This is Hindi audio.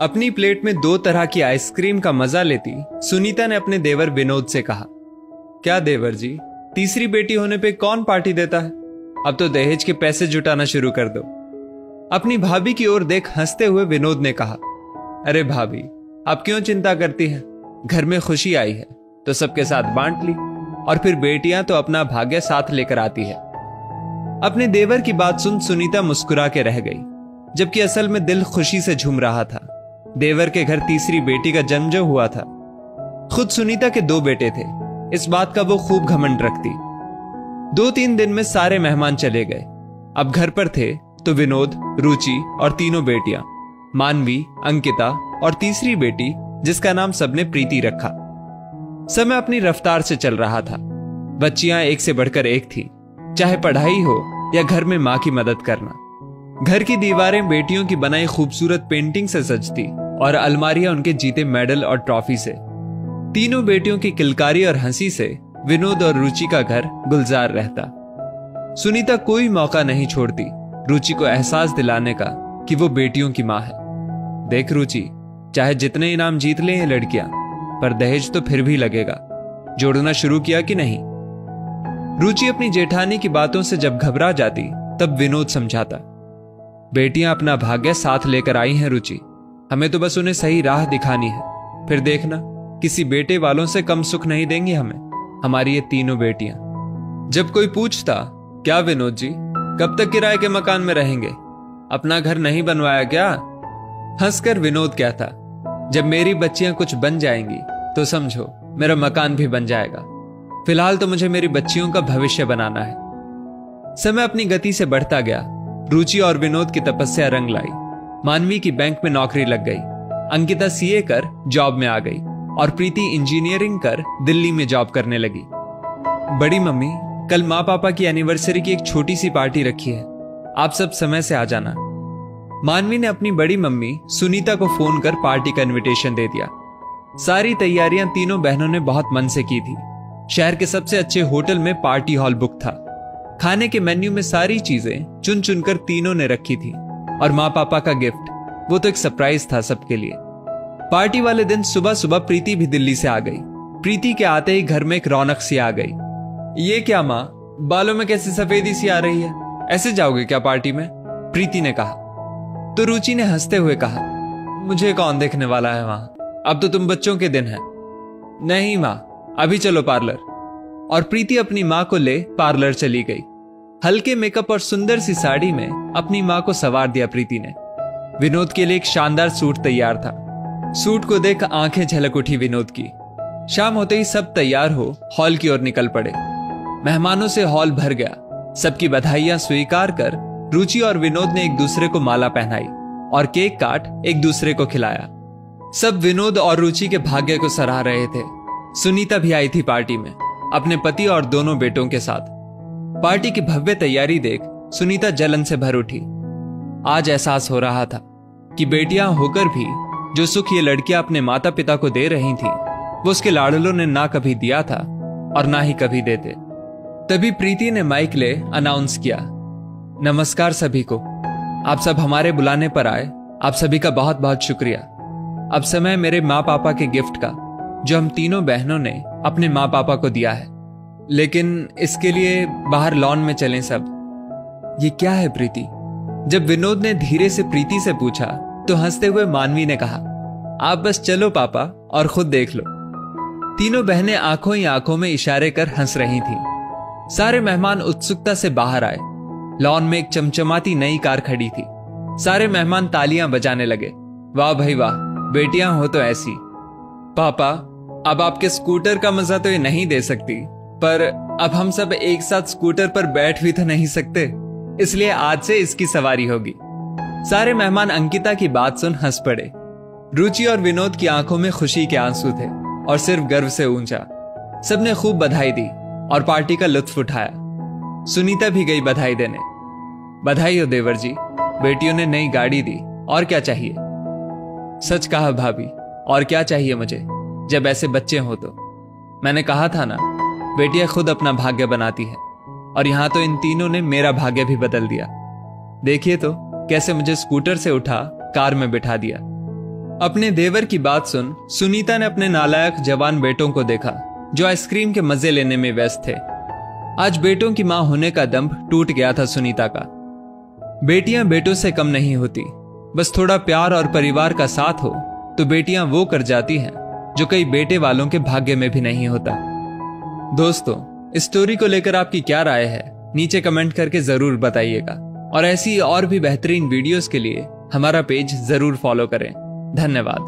अपनी प्लेट में 2 तरह की आइसक्रीम का मजा लेती सुनीता ने अपने देवर विनोद से कहा, क्या देवर जी, तीसरी बेटी होने पे कौन पार्टी देता है? अब तो दहेज के पैसे जुटाना शुरू कर दो। अपनी भाभी की ओर देख हंसते हुए विनोद ने कहा, अरे भाभी, आप क्यों चिंता करती हैं? घर में खुशी आई है तो सबके साथ बांट ली, और फिर बेटियां तो अपना भाग्य साथ लेकर आती है। अपने देवर की बात सुन सुनीता मुस्कुरा के रह गई, जबकि असल में दिल खुशी से झूम रहा था। देवर के घर तीसरी बेटी का जन्म जो हुआ था। खुद सुनीता के 2 बेटे थे, इस बात का वो खूब घमंड रखती। 2-3 दिन में सारे मेहमान चले गए। अब घर पर थे तो विनोद, रुचि और 3 बेटियां, मानवी, अंकिता और तीसरी बेटी जिसका नाम सबने प्रीति रखा। समय अपनी रफ्तार से चल रहा था। बच्चियां एक से बढ़कर एक थी, चाहे पढ़ाई हो या घर में मां की मदद करना। घर की दीवारें बेटियों की बनाई खूबसूरत पेंटिंग से सजती और अलमारियां उनके जीते मेडल और ट्रॉफी से। तीनों बेटियों की किलकारी और हंसी से विनोद और रुचि का घर गुलजार रहता। सुनीता कोई मौका नहीं छोड़ती रुचि को एहसास दिलाने का कि वो बेटियों की मां है। देख रुचि, चाहे जितने इनाम जीत लें ये लड़कियां, पर दहेज तो फिर भी लगेगा। जोड़ना शुरू किया कि नहीं? रुचि अपनी जेठानी की बातों से जब घबरा जाती तब विनोद समझाता, बेटियां अपना भाग्य साथ लेकर आई हैं रुचि, हमें तो बस उन्हें सही राह दिखानी है। फिर देखना, किसी बेटे वालों से कम सुख नहीं देंगी हमें, हमारी ये तीनों बेटियां। जब कोई पूछता, क्या विनोद जी, कब तक किराए के मकान में रहेंगे? अपना घर नहीं बनवाया क्या? हंसकर विनोद कहता, जब मेरी बच्चियां कुछ बन जाएंगी तो समझो मेरा मकान भी बन जाएगा। फिलहाल तो मुझे मेरी बच्चियों का भविष्य बनाना है। समय अपनी गति से बढ़ता गया। रुचि और विनोद की तपस्या रंग लाई। मानवी की बैंक में नौकरी लग गई, अंकिता सीए कर जॉब में आ गई और प्रीति इंजीनियरिंग कर दिल्ली में जॉब करने लगी। बड़ी मम्मी, कल माँ पापा की एनिवर्सरी की एक छोटी सी पार्टी रखी है, आप सब समय से आ जाना। मानवी ने अपनी बड़ी मम्मी सुनीता को फोन कर पार्टी का इनविटेशन दे दिया। सारी तैयारियां तीनों बहनों ने बहुत मन से की थी। शहर के सबसे अच्छे होटल में पार्टी हॉल बुक था। खाने के मेन्यू में सारी चीजें चुन चुनकर तीनों ने रखी थी, और माँ पापा का गिफ्ट, वो तो एक सरप्राइज था सबके लिए। पार्टी वाले दिन सुबह सुबह प्रीति भी दिल्ली से आ गई। प्रीति के आते ही घर में एक रौनक सी आ गई। ये क्या माँ, बालों में कैसी सफेदी सी आ रही है? ऐसे जाओगे क्या पार्टी में? प्रीति ने कहा। तो रुचि ने हंसते हुए कहा, मुझे कौन देखने वाला है वहां, अब तो तुम बच्चों के दिन है। नहीं माँ, अभी चलो पार्लर। और प्रीति अपनी माँ को ले पार्लर चली गई। हल्के मेकअप और सुंदर सी साड़ी में अपनी माँ को संवार दिया प्रीति ने। विनोद के लिए एक शानदार सूट तैयार था। सूट को देख आंखें झलक उठी विनोद की। शाम होते ही सब तैयार हो हॉल की ओर निकल पड़े। मेहमानों से हॉल भर गया। सबकी बधाइयां स्वीकार कर रुचि और विनोद ने एक दूसरे को माला पहनाई और केक काट एक दूसरे को खिलाया। सब विनोद और रुचि के भाग्य को सराह रहे थे। सुनीता भी आई थी पार्टी में, अपने पति और दोनों बेटों के साथ। पार्टी की भव्य तैयारी देख सुनीता जलन से भर उठी। आज एहसास हो रहा था कि बेटियां होकर भी जो सुख ये लड़कियां अपने माता पिता को दे रही थीं, वो उसके लाडलों ने ना कभी दिया था और ना ही कभी देते। तभी प्रीति ने माइक ले अनाउंस किया, नमस्कार सभी को, आप सब हमारे बुलाने पर आए, आप सभी का बहुत बहुत शुक्रिया। अब समय मेरे माँ पापा के गिफ्ट का, जो हम तीनों बहनों ने अपने माँ पापा को दिया है। लेकिन इसके लिए बाहर लॉन में चलें सब। ये क्या है प्रीति? जब विनोद ने धीरे से प्रीति से पूछा तो हंसते हुए मानवी ने कहा, आप बस चलो पापा और खुद देख लो। तीनों बहनें आंखों ही आंखों में इशारे कर हंस रही थीं। सारे मेहमान उत्सुकता से बाहर आए। लॉन में एक चमचमाती नई कार खड़ी थी। सारे मेहमान तालियां बजाने लगे। वाह भाई वाह, बेटियां हो तो ऐसी। पापा, अब आपके स्कूटर का मजा तो ये नहीं दे सकती, पर अब हम सब एक साथ स्कूटर पर बैठ भी तो नहीं सकते, इसलिए आज से इसकी सवारी होगी। सारे मेहमान अंकिता की बात सुन हंस पड़े। रुचि और विनोद की आंखों में खुशी के आंसू थे और सिर्फ गर्व से ऊंचा। सबने खूब बधाई दी और पार्टी का लुत्फ उठाया। सुनीता भी गई बधाई देने। बधाई हो देवर जी, बेटियों ने नई गाड़ी दी, और क्या चाहिए? सच कहा भाभी, और क्या चाहिए मुझे, जब ऐसे बच्चे हो तो। मैंने कहा था ना, बेटियां खुद अपना भाग्य बनाती है, और यहां तो इन तीनों ने मेरा भाग्य भी बदल दिया। देखिए तो कैसे मुझे स्कूटर से उठा कार में बिठा दिया। अपने देवर की बात सुन सुनीता ने अपने नालायक जवान बेटों को देखा जो आइसक्रीम के मजे लेने में व्यस्त थे। आज बेटों की मां होने का दंभ टूट गया था सुनीता का। बेटियां बेटों से कम नहीं होती, बस थोड़ा प्यार और परिवार का साथ हो तो बेटियां वो कर जाती हैं जो कई बेटे वालों के भाग्य में भी नहीं होता। दोस्तों, इस स्टोरी को लेकर आपकी क्या राय है नीचे कमेंट करके जरूर बताइएगा, और ऐसी और भी बेहतरीन वीडियोस के लिए हमारा पेज जरूर फॉलो करें। धन्यवाद।